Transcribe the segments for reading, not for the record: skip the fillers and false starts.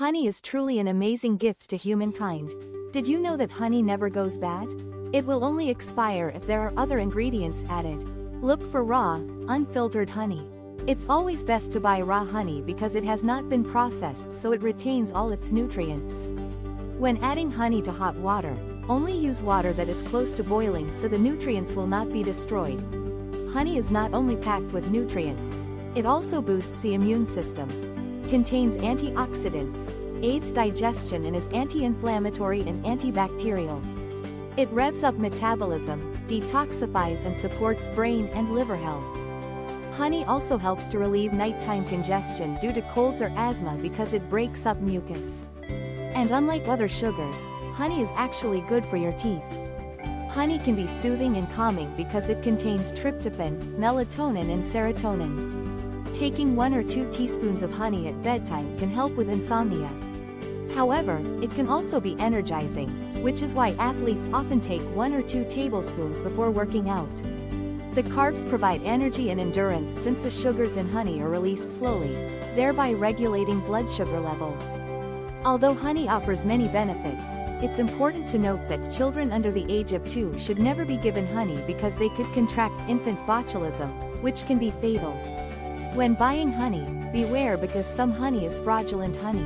Honey is truly an amazing gift to humankind. Did you know that honey never goes bad? It will only expire if there are other ingredients added. Look for raw, unfiltered honey. It's always best to buy raw honey because it has not been processed, so it retains all its nutrients. When adding honey to hot water, only use water that is close to boiling so the nutrients will not be destroyed. Honey is not only packed with nutrients, it also boosts the immune system. Contains antioxidants, aids digestion and is anti-inflammatory and antibacterial. It revs up metabolism, detoxifies and supports brain and liver health. Honey also helps to relieve nighttime congestion due to colds or asthma because it breaks up mucus. And unlike other sugars, honey is actually good for your teeth. Honey can be soothing and calming because it contains tryptophan, melatonin and serotonin. Taking 1 or 2 teaspoons of honey at bedtime can help with insomnia. However, it can also be energizing, which is why athletes often take 1 or 2 tablespoons before working out. The carbs provide energy and endurance since the sugars in honey are released slowly, thereby regulating blood sugar levels. Although honey offers many benefits, it's important to note that children under the age of 2 should never be given honey because they could contract infant botulism, which can be fatal. When buying honey, beware because some honey is fraudulent honey.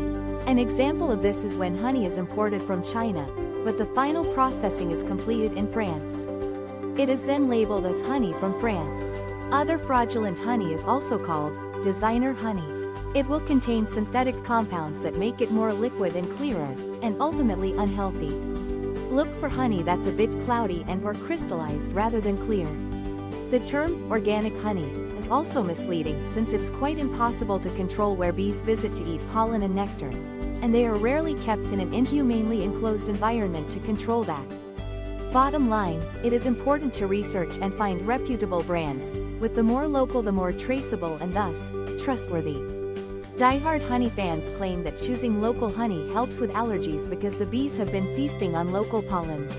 An example of this is when honey is imported from China, but the final processing is completed in France. It is then labeled as honey from France. Other fraudulent honey is also called designer honey. It will contain synthetic compounds that make it more liquid and clearer, and ultimately unhealthy. Look for honey that's a bit cloudy and/or crystallized rather than clear. The term organic honey is also misleading since it's quite impossible to control where bees visit to eat pollen and nectar, and they are rarely kept in an inhumanely enclosed environment to control that. Bottom line, it is important to research and find reputable brands, with the more local the more traceable and thus, trustworthy. Die-hard honey fans claim that choosing local honey helps with allergies because the bees have been feasting on local pollens.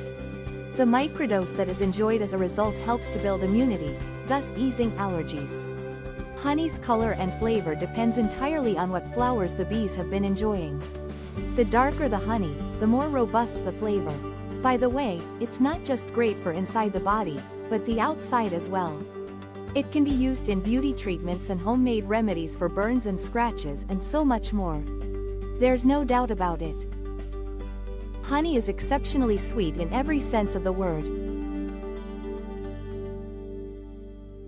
The microdose that is enjoyed as a result helps to build immunity, thus easing allergies. Honey's color and flavor depends entirely on what flowers the bees have been enjoying. The darker the honey, the more robust the flavor. By the way, it's not just great for inside the body, but the outside as well. It can be used in beauty treatments and homemade remedies for burns and scratches and so much more. There's no doubt about it. Honey is exceptionally sweet in every sense of the word.